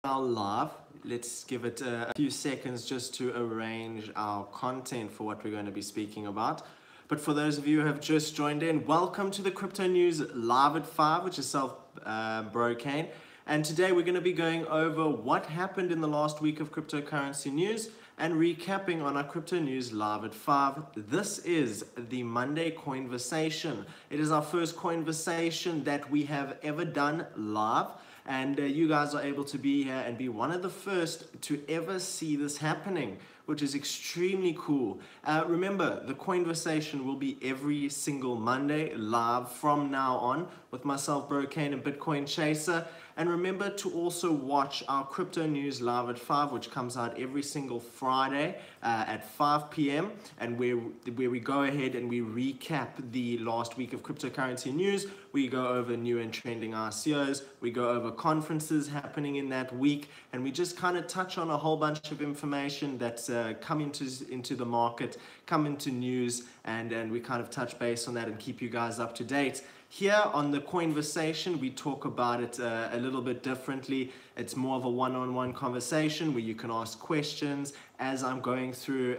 Now live. Let's give it a few seconds just to arrange our content for what we're going to be speaking about. But for those of you who have just joined in, welcome to the Crypto News Live at 5, which is BroKaine. And today we're going to be going over what happened in the last week of cryptocurrency news and recapping on our Crypto News Live at 5. This is the Monday Coinversation. It is our first Coinversation that we have ever done live. And you guys are able to be here and be one of the first to ever see this happening, which is extremely cool. Remember, the Coinversation will be every single Monday live from now on with myself, BroKaine, and Bitcoin Chaser. And remember to also watch our Crypto News Live at 5, which comes out every single Friday at 5 p.m. and where we go ahead and we recap the last week of cryptocurrency news. We go over new and trending ICOs. We go over conferences happening in that week, and we just kind of touch on a whole bunch of information that's come into the market, come into news, and we kind of touch base on that and keep you guys up to date. Here on the Coinversation, we talk about it a little bit differently. It's more of a one-on-one conversation where you can ask questions as I'm going through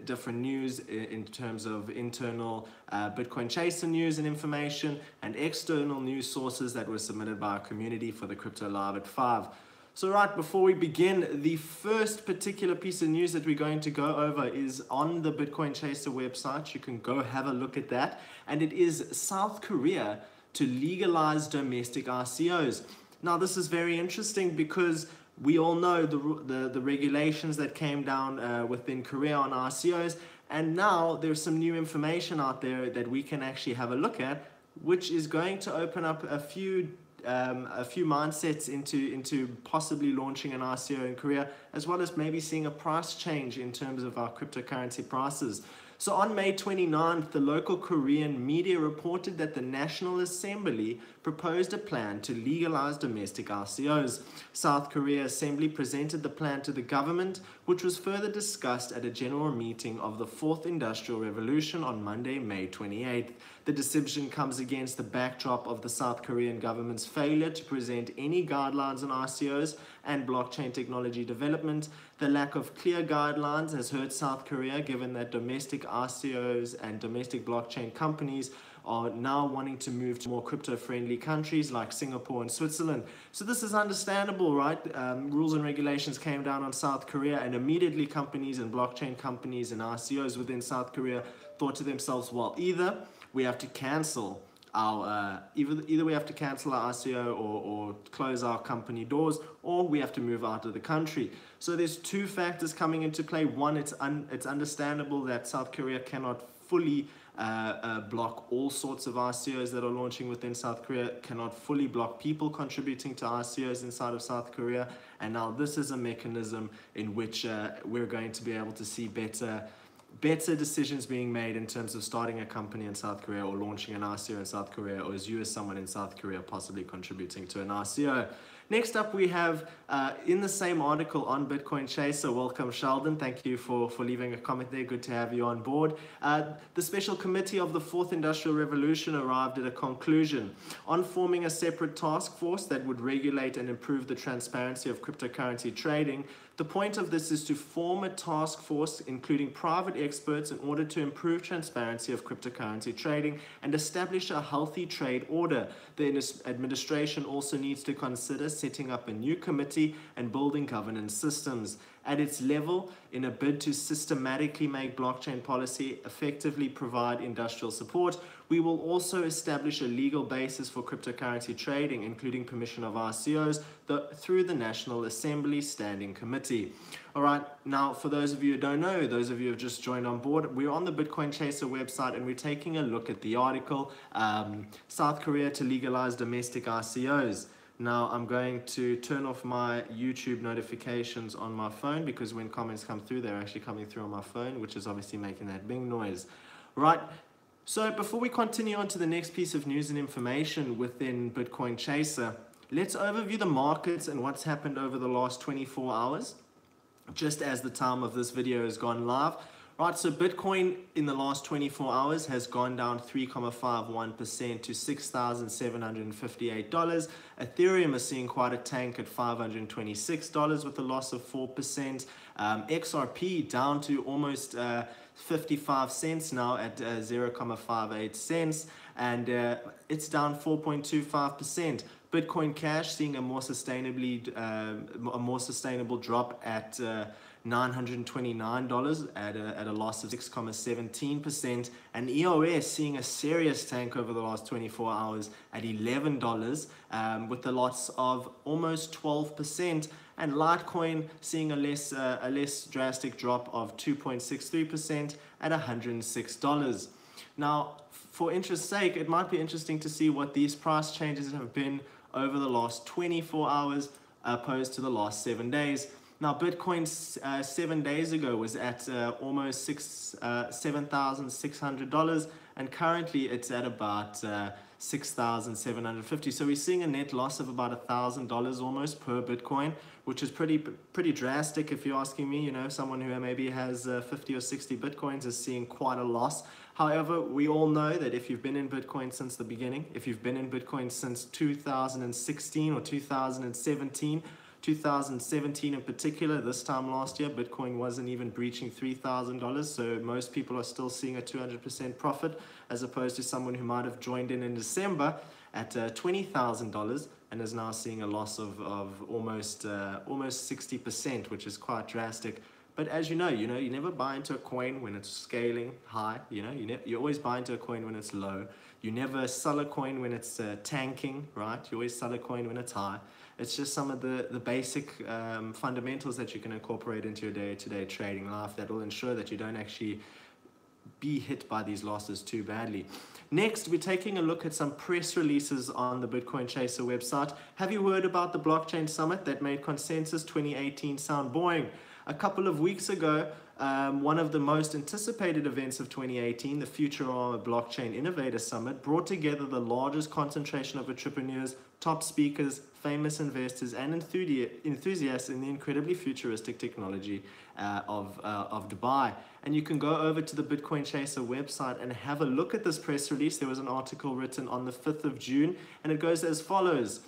different news in terms of internal Bitcoin Chaser news and information and external news sources that were submitted by our community for the Crypto Live at 5. So right before we begin, the first particular piece of news that we're going to go over is on the Bitcoin Chaser website. You can go have a look at that. And it is South Korea to legalize domestic ICOs. Now this is very interesting because we all know the regulations that came down within Korea on ICOs. And now there's some new information out there that we can actually have a look at, which is going to open up a few mindsets into possibly launching an ICO in Korea, as well as maybe seeing a price change in terms of our cryptocurrency prices. So on May 29th, the local Korean media reported that the National Assembly proposed a plan to legalize domestic ICOs. South Korea Assembly presented the plan to the government, which was further discussed at a general meeting of the Fourth Industrial Revolution on Monday, May 28th. The decision comes against the backdrop of the South Korean government's failure to present any guidelines on ICOs and blockchain technology development. The lack of clear guidelines has hurt South Korea, given that domestic ICOs and domestic blockchain companies are now wanting to move to more crypto-friendly countries like Singapore and Switzerland. So this is understandable, right? Rules and regulations came down on South Korea, and immediately companies and blockchain companies and ICOs within South Korea thought to themselves, well, either we have to cancel our either we have to cancel our ICO or close our company doors, or we have to move out of the country. So there's two factors coming into play. One, it's understandable that South Korea cannot fully block all sorts of ICOs that are launching within South Korea, cannot fully block people contributing to ICOs inside of South Korea. And now this is a mechanism in which we're going to be able to see better decisions being made in terms of starting a company in South Korea or launching an ICO in South Korea, or as you as someone in South Korea possibly contributing to an ICO. Next up, we have in the same article on Bitcoin Chaser, welcome Sheldon, thank you for leaving a comment there, good to have you on board. The special committee of the Fourth Industrial Revolution arrived at a conclusion on forming a separate task force that would regulate and improve the transparency of cryptocurrency trading. The point of this is to form a task force including private experts in order to improve transparency of cryptocurrency trading and establish a healthy trade order. The administration also needs to consider setting up a new committee and building governance systems. At its level, in a bid to systematically make blockchain policy effectively provide industrial support, we will also establish a legal basis for cryptocurrency trading, including permission of ICOs through the National Assembly Standing Committee. All right, now for those of you who don't know, those of you who have just joined on board, we're on the Bitcoin Chaser website and we're taking a look at the article, South Korea to legalize domestic ICOs. Now I'm going to turn off my YouTube notifications on my phone because when comments come through, they're actually coming through on my phone, which is obviously making that bing noise. Right, so before we continue on to the next piece of news and information within Bitcoin Chaser, let's overview the markets and what's happened over the last 24 hours. Just as the time of this video has gone live, Right, so Bitcoin in the last 24 hours has gone down 3.51% to $6,758. Ethereum is seeing quite a tank at $526 with a loss of 4%. XRP down to almost 55 cents now at 0.58 cents, and it's down 4.25%. Bitcoin Cash seeing a more sustainable drop at $929 at a loss of 6.17%, and EOS seeing a serious tank over the last 24 hours at $11 with a loss of almost 12%, and Litecoin seeing a less drastic drop of 2.63% at $106. Now, for interest's sake, it might be interesting to see what these price changes have been over the last 24 hours opposed to the last 7 days. Now, Bitcoin 7 days ago was at almost $7,600, and currently it's at about $6,750. So we're seeing a net loss of about $1,000 almost per Bitcoin, which is pretty drastic if you're asking me. You know, someone who maybe has 50 or 60 Bitcoins is seeing quite a loss. However, we all know that if you've been in Bitcoin since the beginning, if you've been in Bitcoin since 2016 or 2017 in particular, this time last year, Bitcoin wasn't even breaching $3,000. So most people are still seeing a 200% profit, as opposed to someone who might have joined in December at $20,000 and is now seeing a loss of almost 60%, which is quite drastic. But as you know, you never buy into a coin when it's scaling high. You always buy into a coin when it's low. You never sell a coin when it's tanking, right? You always sell a coin when it's high. It's just some of the basic fundamentals that you can incorporate into your day-to-day trading life that will ensure that you don't actually be hit by these losses too badly. Next, we're taking a look at some press releases on the Bitcoin Chaser website. Have you heard about the blockchain summit that made Consensus 2018 sound boring? A couple of weeks ago, one of the most anticipated events of 2018, the Future of Blockchain Innovator Summit, brought together the largest concentration of entrepreneurs, top speakers, famous investors, and enthusiasts in the incredibly futuristic technology of Dubai. And you can go over to the Bitcoin Chaser website and have a look at this press release. There was an article written on the 5th of June, and it goes as follows.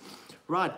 Right.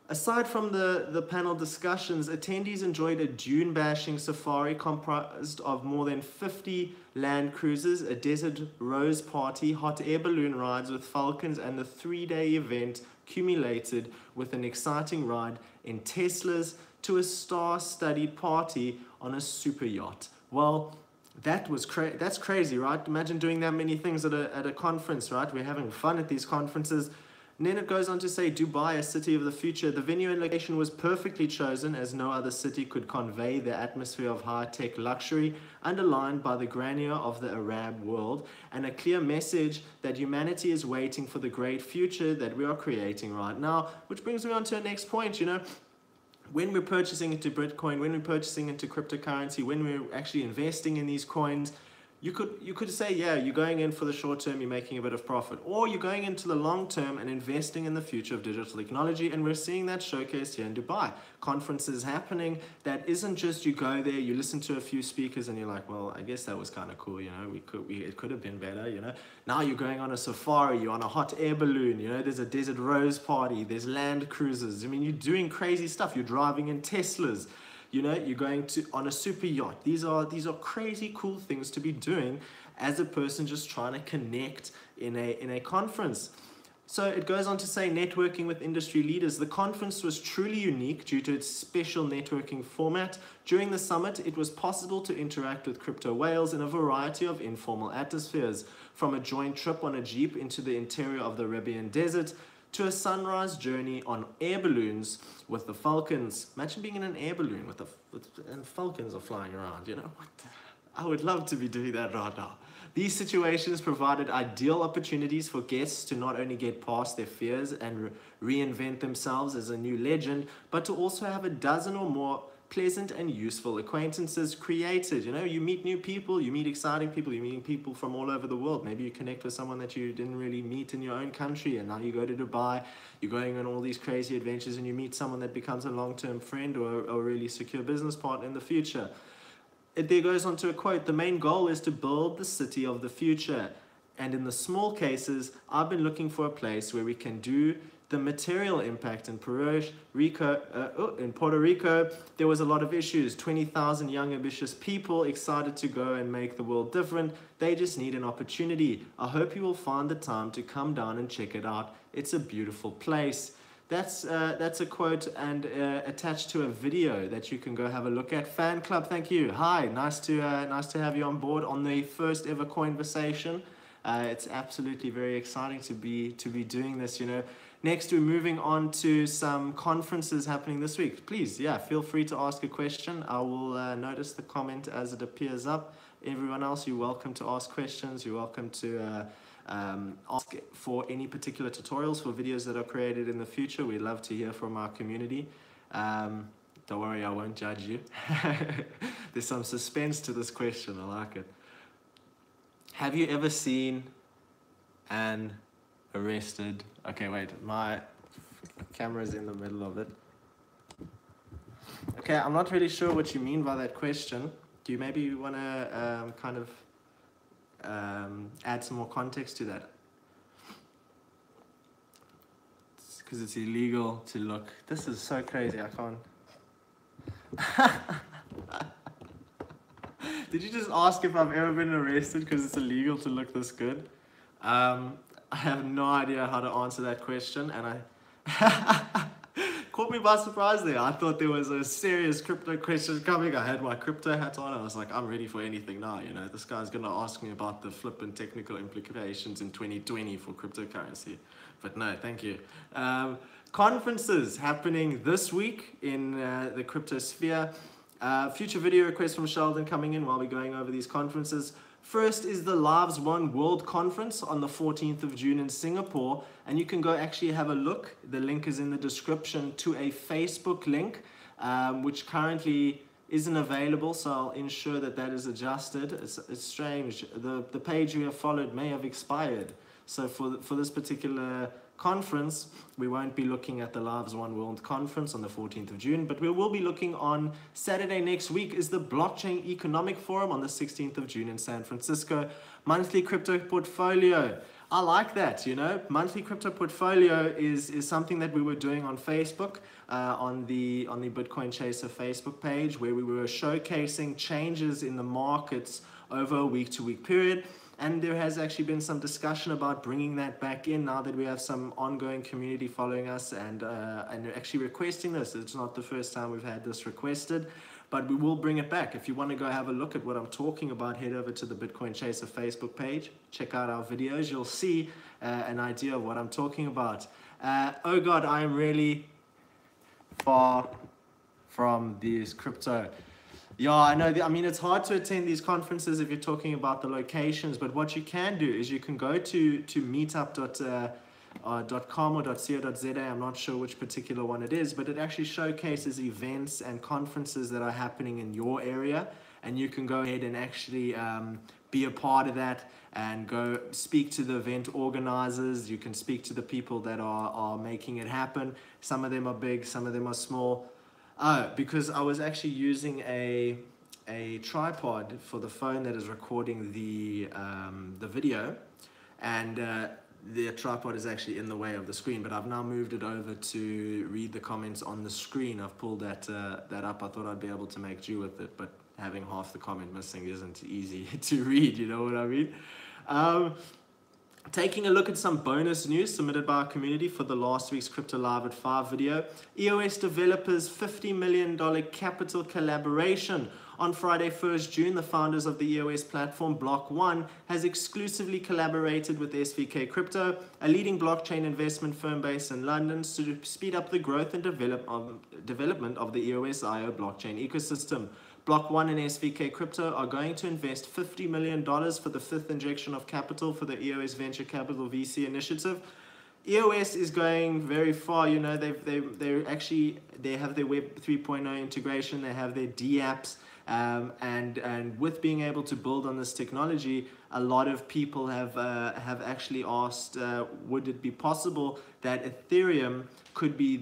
Aside from the panel discussions, attendees enjoyed a dune-bashing safari comprised of more than 50 land cruisers, a desert rose party, hot air balloon rides with falcons, and the 3-day event culminated with an exciting ride in Teslas to a star-studded party on a super yacht. Well, that's crazy, right? Imagine doing that many things at a conference, right? We're having fun at these conferences. And then it goes on to say, Dubai, a city of the future. The venue and location was perfectly chosen, as no other city could convey the atmosphere of high-tech luxury, underlined by the grandeur of the Arab world, and a clear message that humanity is waiting for the great future that we are creating right now. Which brings me on to the next point. When we're purchasing into Bitcoin, when we're purchasing into cryptocurrency, when we're actually investing in these coins, you could say, yeah, you're going in for the short term, you're making a bit of profit, or you're going into the long term and investing in the future of digital technology. And we're seeing that showcased here in Dubai. Conferences happening that isn't just you go there, you listen to a few speakers, and you're like, well, I guess that was kind of cool, it could have been better, Now you're going on a safari, you're on a hot air balloon, there's a desert rose party, there's land cruises. I mean, you're doing crazy stuff. You're driving in Teslas. You're going on a super yacht. These are crazy cool things to be doing as a person just trying to connect in a conference. So it goes on to say, networking with industry leaders. The conference was truly unique due to its special networking format. During the summit, it was possible to interact with crypto whales in a variety of informal atmospheres, from a joint trip on a jeep into the interior of the Arabian desert, to a sunrise journey on air balloons with the falcons. Imagine being in an air balloon and falcons are flying around, What? I would love to be doing that right now. These situations provided ideal opportunities for guests to not only get past their fears and reinvent themselves as a new legend, but to also have a dozen or more pleasant and useful acquaintances created. You meet new people, you meet exciting people, you're meeting people from all over the world. Maybe you connect with someone that you didn't really meet in your own country, and now you go to Dubai, you're going on all these crazy adventures, and you meet someone that becomes a long-term friend or a really secure business partner in the future. there goes on to a quote, the main goal is to build the city of the future. And in the small cases, I've been looking for a place where we can do the material impact. In Puerto Rico, there was a lot of issues. 20,000 young, ambitious people excited to go and make the world different. They just need an opportunity. I hope you will find the time to come down and check it out. It's a beautiful place. That's a quote and attached to a video that you can go have a look at. Fan club, thank you. Hi, nice to have you on board on the first ever Coinversation. It's absolutely very exciting to be doing this, you know. Next, we're moving on to some conferences happening this week. Please, yeah, feel free to ask a question. I will notice the comment as it appears up. Everyone else, you're welcome to ask questions. You're welcome to ask for any particular tutorials for videos that are created in the future. We'd love to hear from our community. Don't worry, I won't judge you. There's some suspense to this question. I like it. Have you ever seen an arrested... Okay, wait, my camera's in the middle of it. Okay, I'm not really sure what you mean by that question. Do you maybe want to kind of add some more context to that? Because it's illegal to look. This is so crazy, I can't. Did you just ask if I've ever been arrested because it's illegal to look this good? I have no idea how to answer that question, and I caught me by surprise there. I thought there was a serious crypto question coming. I had my crypto hat on. I was like, I'm ready for anything now. You know, this guy's going to ask me about the flippant technical implications in 2020 for cryptocurrency. But no, thank you. Conferences happening this week in the crypto sphere. Future video requests from Sheldon coming in while we're going over these conferences. First is the LivesOne World Conference on the 14th of June in Singapore, and you can go actually have a look. The link is in the description to a Facebook link, which currently isn't available, so I'll ensure that that is adjusted. It's strange. The page we have followed may have expired. So for this particular conference, we won't be looking at the LivesOne World Conference on the 14th of June, but we will be looking on Saturday next week is the Blockchain Economic Forum on the 16th of June in San Francisco. Monthly crypto portfolio. I like that, you know. Monthly crypto portfolio is something that we were doing on Facebook, on the Bitcoin Chaser Facebook page, where we were showcasing changes in the markets over a week-to-week period. And there has actually been some discussion about bringing that back in now that we have some ongoing community following us and actually requesting this. It's not the first time we've had this requested, but we will bring it back. If you want to go have a look at what I'm talking about, head over to the Bitcoin Chaser Facebook page. Check out our videos. You'll see an idea of what I'm talking about. Oh God, I am really far from these crypto. Yeah, I know. I mean, it's hard to attend these conferences if you're talking about the locations, but what you can do is you can go to meetup.com or .co.za. I'm not sure which particular one it is, but it actually showcases events and conferences that are happening in your area, and you can go ahead and actually be a part of that and go speak to the event organizers. You can speak to the people that are making it happen. Some of them are big, some of them are small. Because I was actually using a tripod for the phone that is recording the video, and the tripod is actually in the way of the screen, but I've now moved it over to read the comments on the screen. I've pulled that up. I thought I'd be able to make do with it, but having half the comment missing isn't easy to read, you know what I mean? Taking a look at some bonus news submitted by our community for the last week's Crypto Live at 5 video. EOS developers $50 million capital collaboration. On Friday 1st June, the founders of the EOS platform, Block1, has exclusively collaborated with SVK Crypto, a leading blockchain investment firm based in London, to speed up the growth and development of the EOS IO blockchain ecosystem. Block1 and SVK Crypto are going to invest $50 million for the fifth injection of capital for the EOS Venture Capital VC initiative. EOS is going very far. You know, they have their Web 3.0 integration, they have their DApps, and with being able to build on this technology, a lot of people have actually asked, would it be possible that Ethereum could be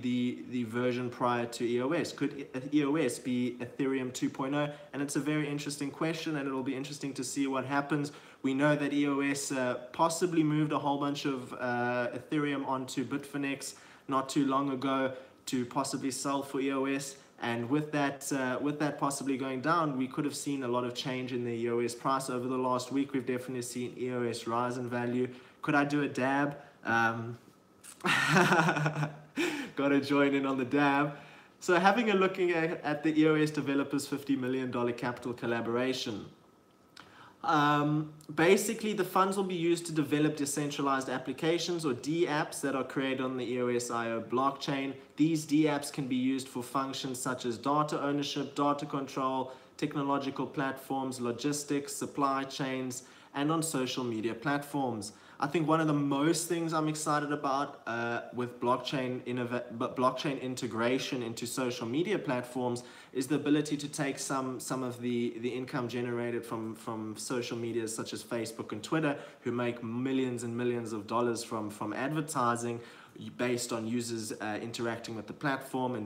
the version prior to EOS? Could EOS be Ethereum 2.0? And it's a very interesting question, and it'll be interesting to see what happens. We know that EOS possibly moved a whole bunch of Ethereum onto Bitfinex not too long ago to possibly sell for EOS. And with that possibly going down, we could have seen a lot of change in the EOS price over the last week. We've definitely seen EOS rise in value. Could I do a dab? Got to join in on the dab. So having a look at the EOS developers $50 million capital collaboration. Basically, the funds will be used to develop decentralized applications or DApps that are created on the EOS IO blockchain. These DApps can be used for functions such as data ownership, data control, technological platforms, logistics, supply chains, and on social media platforms. I think one of the most things I'm excited about with blockchain integration into social media platforms is the ability to take some of the income generated from social media such as Facebook and Twitter, who make millions and millions of dollars from advertising based on users interacting with the platform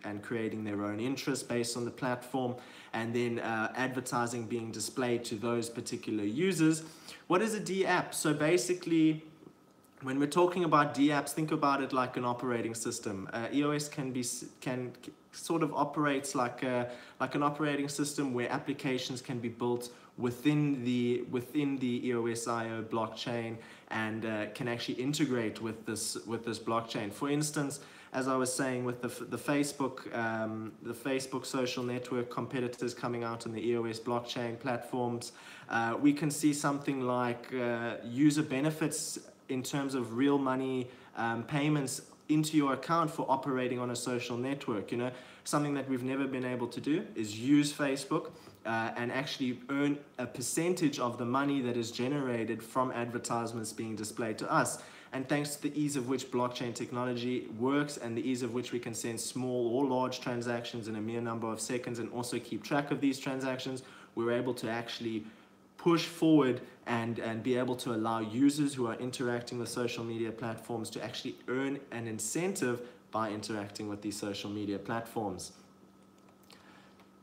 and creating their own interest based on the platform, and then advertising being displayed to those particular users. What is a DApp? So basically, when we're talking about DApps, think about it like an operating system. EOS can sort of operates like an operating system where applications can be built within the EOS IO blockchain and can actually integrate with this blockchain. For instance, as I was saying, with the Facebook social network competitors coming out on the EOS blockchain platforms, we can see something like user benefits in terms of real money payments into your account for operating on a social network. You know, something that we've never been able to do is use Facebook and actually earn a percentage of the money that is generated from advertisements being displayed to us. And thanks to the ease of which blockchain technology works and the ease of which we can send small or large transactions in a mere number of seconds and also keep track of these transactions, we're able to actually push forward and be able to allow users who are interacting with social media platforms to actually earn an incentive by interacting with these social media platforms.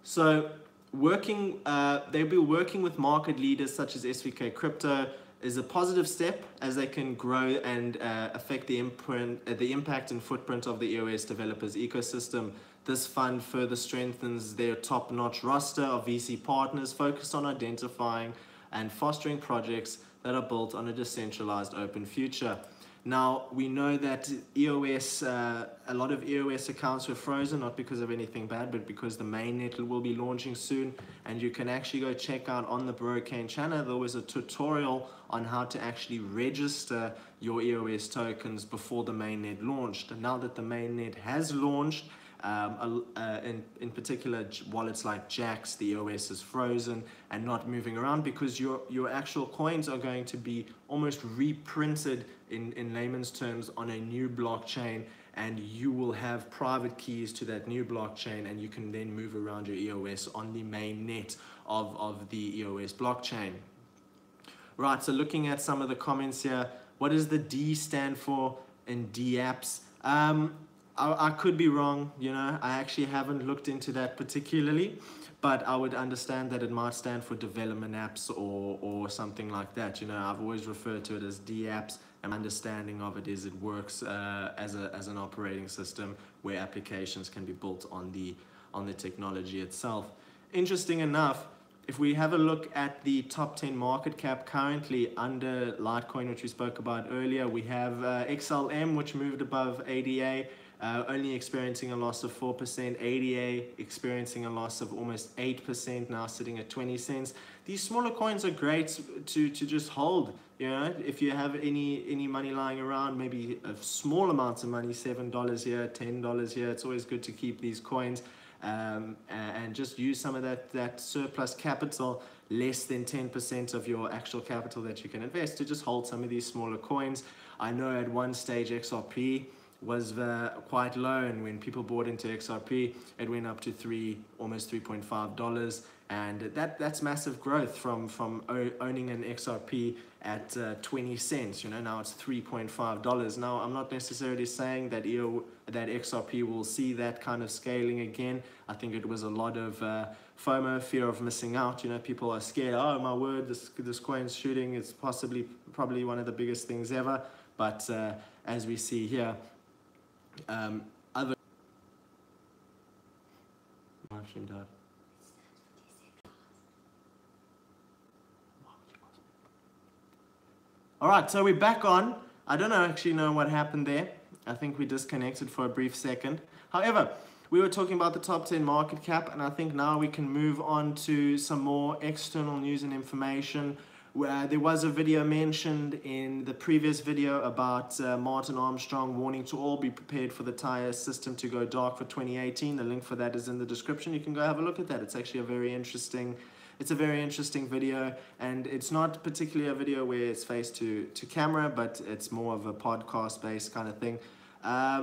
So they'll be working with market leaders such as SVK Crypto is a positive step as they can grow and affect the impact and footprint of the EOS developers ecosystem. This fund further strengthens their top-notch roster of VC partners focused on identifying and fostering projects that are built on a decentralized open future. Now, we know that EOS, a lot of EOS accounts were frozen, not because of anything bad, but because the mainnet will be launching soon. And you can actually go check out on the BroKaine channel, there was a tutorial on how to actually register your EOS tokens before the mainnet launched. And now that the mainnet has launched, in particular wallets like Jax, the EOS is frozen and not moving around because your actual coins are going to be almost reprinted in layman's terms on a new blockchain, and you will have private keys to that new blockchain, and you can then move around your EOS on the main net of the EOS blockchain. Right, so looking at some of the comments here, what does the D stand for in DApps? I could be wrong, you know, I actually haven't looked into that particularly, but I would understand that it might stand for development apps or something like that. You know, I've always referred to it as DApps, and my understanding of it is it works as an operating system where applications can be built on the technology itself. Interesting enough, if we have a look at the top 10 market cap currently under Litecoin, which we spoke about earlier, we have XLM, which moved above ADA, only experiencing a loss of 4%, ADA experiencing a loss of almost 8%, now sitting at 20 cents. These smaller coins are great to just hold. You know, if you have any money lying around, maybe a small amounts of money, $7 here, $10 here, it's always good to keep these coins and just use some of that surplus capital less than 10% of your actual capital that you can invest to just hold some of these smaller coins. I know at one stage XRP was quite low, and when people bought into XRP, it went up to almost $3.5, and that's massive growth from owning an XRP at 20 cents. You know, now it's $3.5. Now, I'm not necessarily saying that that XRP will see that kind of scaling again. I think it was a lot of FOMO, fear of missing out. You know, people are scared. Oh my word, this coin's shooting. It's probably one of the biggest things ever. But as we see here, other all right, so we're back on. I don't actually know what happened there. I think we disconnected for a brief second. However, we were talking about the top 10 market cap, and I think now we can move on to some more external news and information. There was a video mentioned in the previous video about Martin Armstrong warning to all be prepared for the tire system to go dark for 2018. The link for that is in the description. You can go have a look at that. It's actually a very interesting video, and it's not particularly a video where it's face to camera, but it's more of a podcast based kind of thing.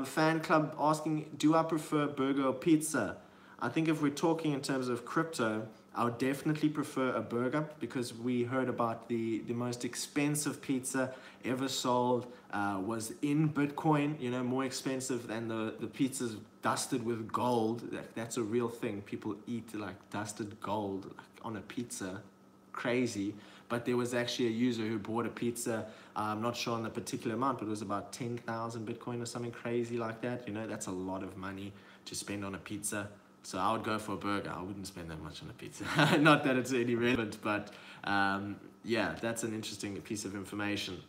Fan club asking, do I prefer burger or pizza? I think if we're talking in terms of crypto, I would definitely prefer a burger, because we heard about the most expensive pizza ever sold was in Bitcoin, you know, more expensive than the pizzas dusted with gold. That's a real thing. People eat like dusted gold on a pizza. Crazy. But there was actually a user who bought a pizza, I'm not sure on the particular amount, but it was about 10,000 Bitcoin or something crazy like that. You know, that's a lot of money to spend on a pizza. So I would go for a burger. I wouldn't spend that much on a pizza. Not that it's any relevant, but yeah, that's an interesting piece of information.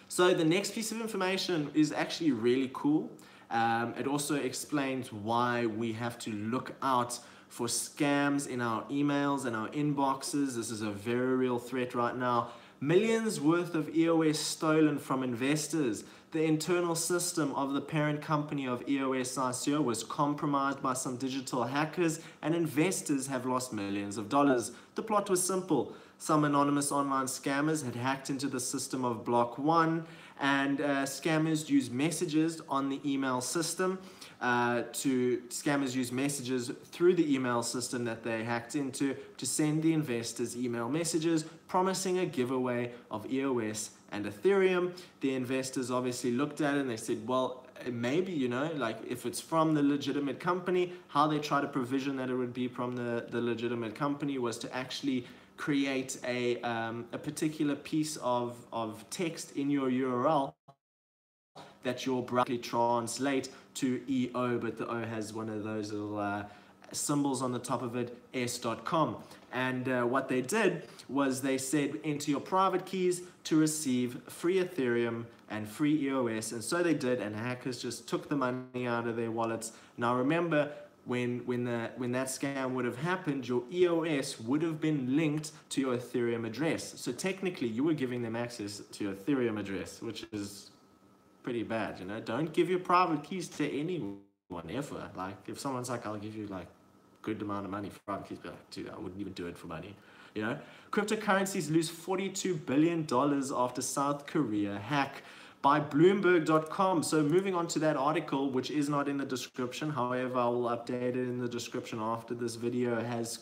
So the next piece of information is actually really cool. It also explains why we have to look out for scams in our emails and our inboxes. This is a very real threat right now. Millions worth of EOS stolen from investors. The internal system of the parent company of EOS ICO was compromised by some digital hackers, and investors have lost millions of dollars. The plot was simple. Some anonymous online scammers had hacked into the system of Block 1, and scammers used messages on the email system Scammers use messages through the email system that they hacked into to send the investors email messages promising a giveaway of EOS and Ethereum. The investors obviously looked at it and they said, well, maybe, you know, like if it's from the legitimate company, how they try to provision that it would be from the legitimate company was to actually create a particular piece of text in your URL that you'll brightly translate to EO, but the O has one of those little symbols on the top of it, s.com. And what they did was they said, enter your private keys to receive free Ethereum and free EOS. And so they did, and hackers just took the money out of their wallets. Now remember, when that scam would have happened, your EOS would have been linked to your Ethereum address. So technically, you were giving them access to your Ethereum address, which is pretty bad, you know. Don't give your private keys to anyone ever. Like if someone's like, I'll give you like good amount of money for private keys, be like, dude, I wouldn't even do it for money, you know. Cryptocurrencies lose $42 billion after South Korea hack by Bloomberg.com. So moving on to that article, which is not in the description. However, I will update it in the description after this video has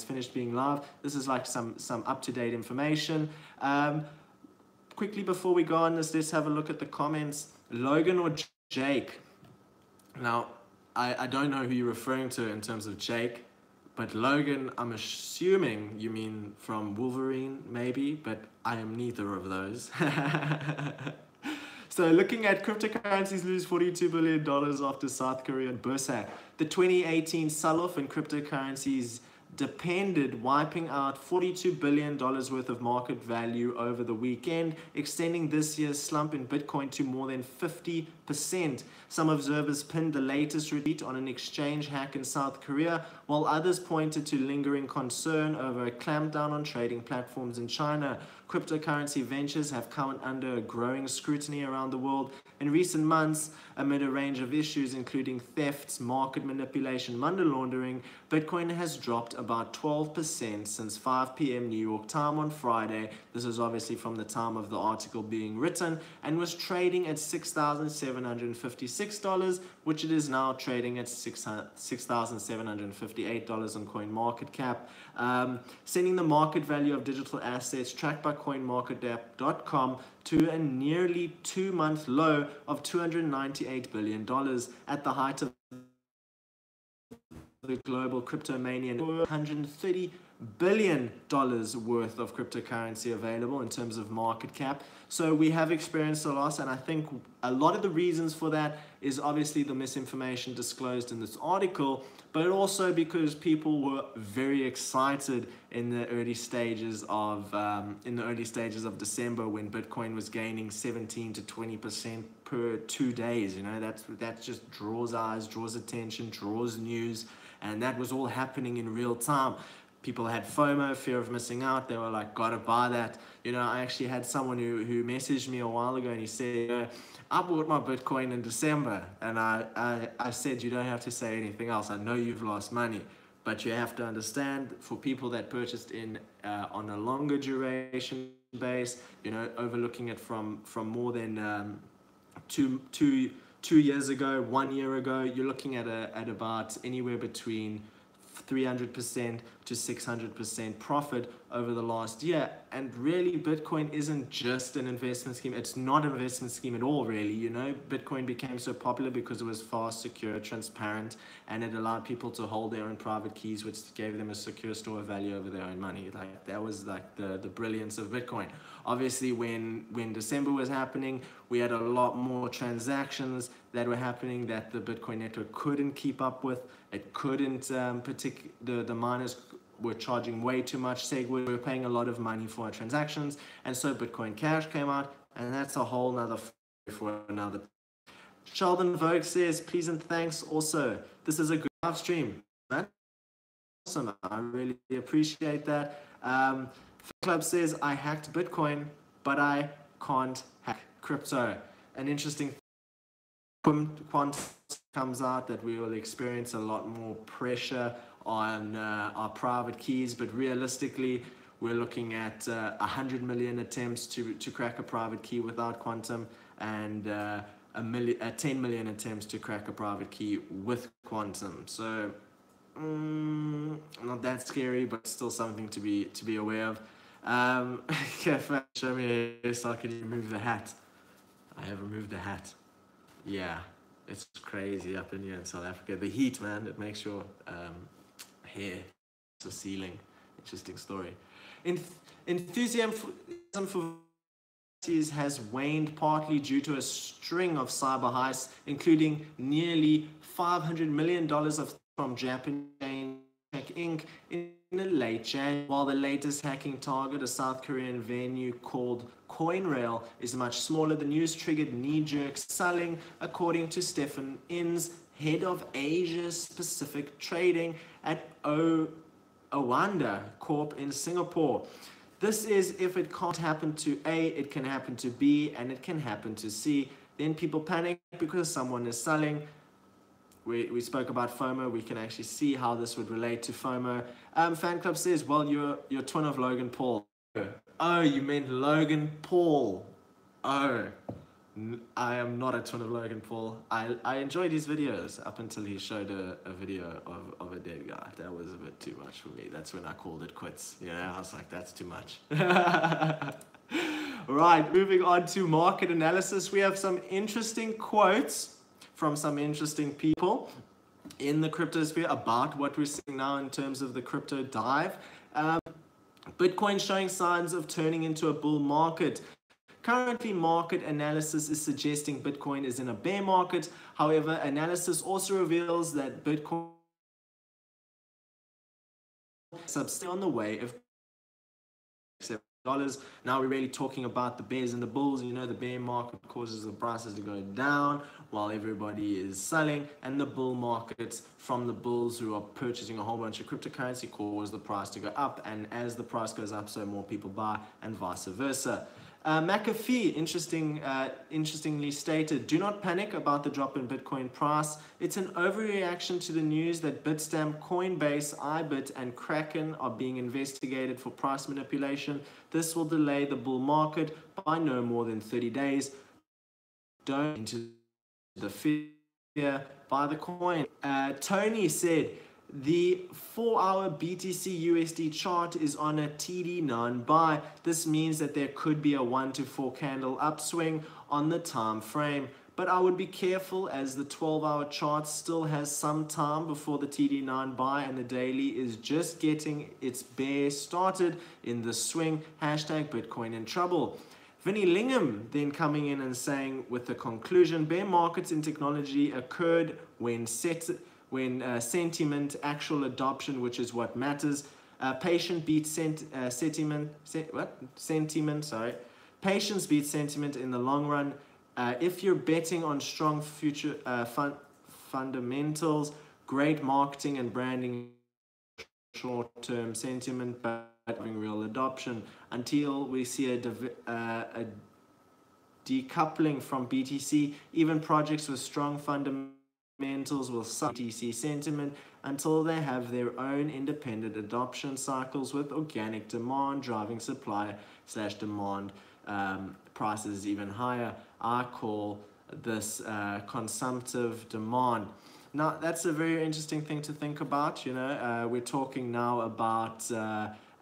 finished being live. This is like some up-to-date information. Quickly before we go on this, let's have a look at the comments. Logan or Jake? Now, I don't know who you're referring to in terms of Jake, but Logan, I'm assuming you mean from Wolverine, maybe, but I am neither of those. So looking at cryptocurrencies lose $42 billion after South Korean burst hack. The 2018 sell-off in cryptocurrencies depended, wiping out $42 billion worth of market value over the weekend, extending this year's slump in Bitcoin to more than 50%. Some observers pinned the latest retreat on an exchange hack in South Korea, while others pointed to lingering concern over a clampdown on trading platforms in China. cryptocurrency ventures have come under growing scrutiny around the world in recent months amid a range of issues including thefts, market manipulation, money laundering. Bitcoin has dropped about 12% since 5 p.m. New York time on Friday. This is obviously from the time of the article being written, and was trading at $6,756, which it is now trading at $6,758 on CoinMarketCap, sending the market value of digital assets tracked by CoinMarketCap.com to a nearly 2-month low of $298 billion at the height of the global cryptomania. $130 billion worth of cryptocurrency available in terms of market cap. So we have experienced a loss, and I think a lot of the reasons for that is obviously the misinformation disclosed in this article, but also because people were very excited in the early stages of December, when Bitcoin was gaining 17 to 20% per 2 days. You know, that just draws eyes, draws attention, draws news, and that was all happening in real time. People had FOMO, fear of missing out. They were like, gotta buy that. You know, I actually had someone who messaged me a while ago, and he said, I bought my Bitcoin in December. And I said, you don't have to say anything else. I know you've lost money, but you have to understand, for people that purchased in on a longer duration base, you know, overlooking it from more than two years ago, 1 year ago, you're looking at about anywhere between 300% to 600% profit over the last year. And really, Bitcoin isn't just an investment scheme. It's not an investment scheme at all, really. You know, Bitcoin became so popular because it was fast, secure, transparent, and it allowed people to hold their own private keys, which gave them a secure store of value over their own money. Like, that was like the brilliance of Bitcoin. Obviously, when December was happening, we had a lot more transactions that were happening that the Bitcoin network couldn't keep up with. It couldn't, the miners were charging way too much. SEG were paying a lot of money for our transactions, and so Bitcoin Cash came out, and that's a whole nother for another. Sheldon Vogue says, please and thanks. Also, this is a good live stream, man. Awesome, I really appreciate that. Club says, I hacked Bitcoin, but I can't hack crypto. An interesting quant comes out that we will experience a lot more pressure on our private keys, but realistically, we're looking at 100 million attempts to crack a private key without quantum, and 10 million attempts to crack a private key with quantum. So not that scary, but still something to be aware of. Show me a hairstyle. Can you remove the hat? I have removed the hat. Yeah, it's crazy up in here in South Africa. The heat, man, it makes your hair to the ceiling. Interesting story. Enthusiasm for has waned partly due to a string of cyber heists, including nearly $500 million from Japan Inc. in late January, while the latest hacking target, a South Korean venue called CoinRail, is much smaller. The news triggered knee-jerk selling, according to Stefan Inns, head of Asia-Pacific trading at Owanda Corp in Singapore. This is, if it can't happen to A, it can happen to B, and it can happen to C. Then people panic because someone is selling. We spoke about FOMO. We can actually see how this would relate to FOMO. Fan Club says, well, you're twin of Logan Paul. Oh, you meant Logan Paul. Oh, I am not a twin of Logan Paul. I enjoyed his videos up until he showed a video of a dead guy. That was a bit too much for me. That's when I called it quits. You know, I was like, that's too much. Right, moving on to market analysis. We have some interesting quotes from some interesting people in the cryptosphere about what we're seeing now in terms of the crypto dive. Bitcoin showing signs of turning into a bull market. Currently, market analysis is suggesting Bitcoin is in a bear market. However, analysis also reveals that Bitcoin is on the way of Now we're really talking about the bears and the bulls. You know, the bear market causes the prices to go down while everybody is selling, and the bull markets from the bulls who are purchasing a whole bunch of cryptocurrency cause the price to go up, and as the price goes up, so more people buy, and vice versa. McAfee, interestingly stated, do not panic about the drop in Bitcoin price. It's an overreaction to the news that Bitstamp, Coinbase, iBit, and Kraken are being investigated for price manipulation. This will delay the bull market by no more than 30 days. Don't into the fear by the coin. Tony said, the 4-hour BTC USD chart is on a TD9 buy. This means that there could be a 1 to 4 candle upswing on the time frame. But I would be careful, as the 12-hour chart still has some time before the TD9 buy, and the daily is just getting its bear started in the swing. Hashtag Bitcoin in trouble. Vinny Lingham then coming in and saying, with the conclusion, bear markets in technology occurred when sentiment, actual adoption, which is what matters. Patience beats sentiment. Patience beats sentiment in the long run. If you're betting on strong future fundamentals, great marketing and branding, short-term sentiment, but having real adoption, until we see a decoupling from BTC, even projects with strong fundamentals will suffer BTC sentiment until they have their own independent adoption cycles with organic demand driving supply/demand prices even higher. I call this consumptive demand. Now, that's a very interesting thing to think about. You know, we're talking now about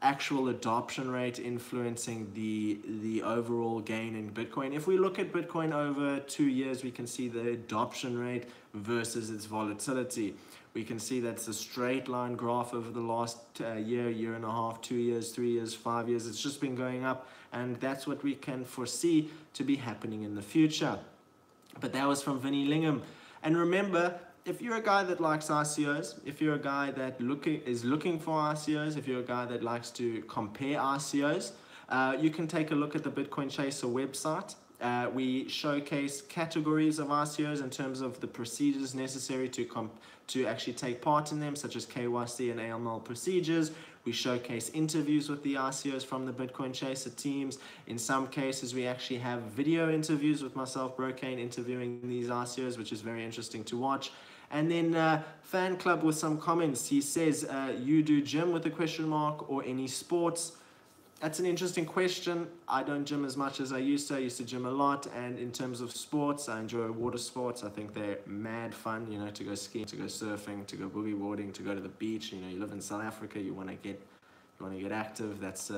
actual adoption rate influencing the overall gain in Bitcoin. If we look at Bitcoin over 2 years, we can see the adoption rate versus its volatility. We can see that's a straight line graph over the last year and a half, 2 years, 3 years, 5 years. It's just been going up, and that's what we can foresee to be happening in the future. But that was from Vinny Lingham. And remember, if you're a guy that likes ICOs, if you're a guy that is looking for ICOs, if you're a guy that likes to compare ICOs, you can take a look at the Bitcoin Chaser website. We showcase categories of ICOs in terms of the procedures necessary to actually take part in them, such as KYC and AML procedures. We showcase interviews with the ICOs from the Bitcoin Chaser teams. In some cases, we actually have video interviews with myself, BroKaine, interviewing these ICOs, which is very interesting to watch. And then Fan Club with some comments. He says, you do gym with a question mark or any sports? That's an interesting question. I don't gym as much as I used to. I used to gym a lot, and in terms of sports, I enjoy water sports. I think they're mad fun, you know, to go skiing, to go surfing, to go boogie boarding, to go to the beach. You know, you live in South Africa, you want to get active. That's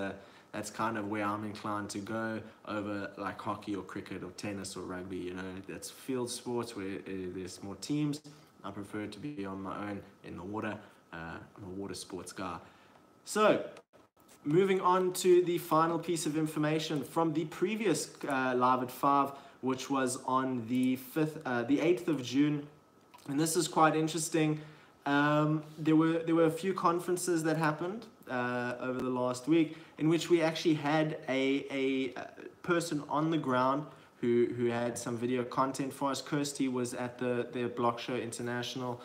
kind of where I'm inclined to go over like hockey or cricket or tennis or rugby. You know, that's field sports where there's more teams. I prefer to be on my own in the water. I'm a water sports guy. So, moving on to the final piece of information from the previous Live at 5, which was on the 8th of June, and this is quite interesting. There were a few conferences that happened over the last week in which we actually had a person on the ground who had some video content for us. Kirsty was at the Blockchain International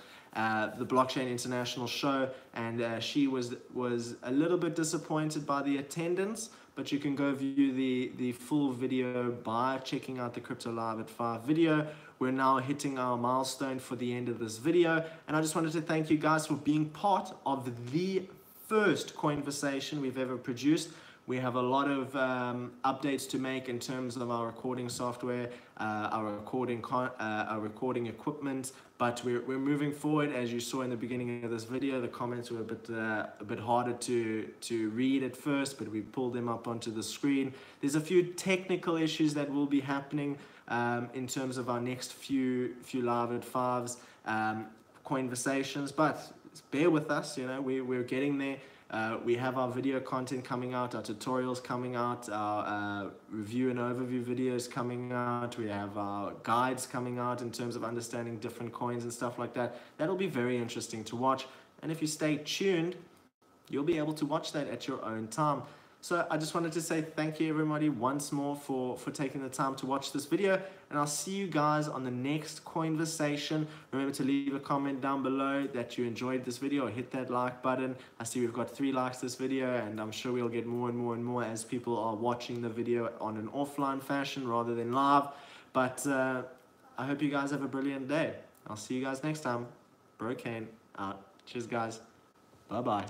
show, and she was a little bit disappointed by the attendance, but you can go view the full video by checking out the Crypto Live at 5 video. We're now hitting our milestone for the end of this video, and I just wanted to thank you guys for being part of the first Coinversation we've ever produced. We have a lot of updates to make in terms of our recording software, our recording equipment, but we're moving forward. As you saw in the beginning of this video, the comments were a bit harder to read at first, but we pulled them up onto the screen. There's a few technical issues that will be happening in terms of our next few Live at 5s Coinversations, but bear with us. You know, we're getting there. We have our video content coming out, our tutorials coming out, our review and overview videos coming out. We have our guides coming out in terms of understanding different coins and stuff like that. That'll be very interesting to watch. And if you stay tuned, you'll be able to watch that at your own time. So I just wanted to say thank you everybody once more for taking the time to watch this video, and I'll see you guys on the next Coinversation. Remember to leave a comment down below that you enjoyed this video, or hit that like button. I see we've got 3 likes this video, and I'm sure we'll get more and more and more as people are watching the video on an offline fashion rather than live. But I hope you guys have a brilliant day. I'll see you guys next time. BroKaine out. Cheers guys. Bye bye.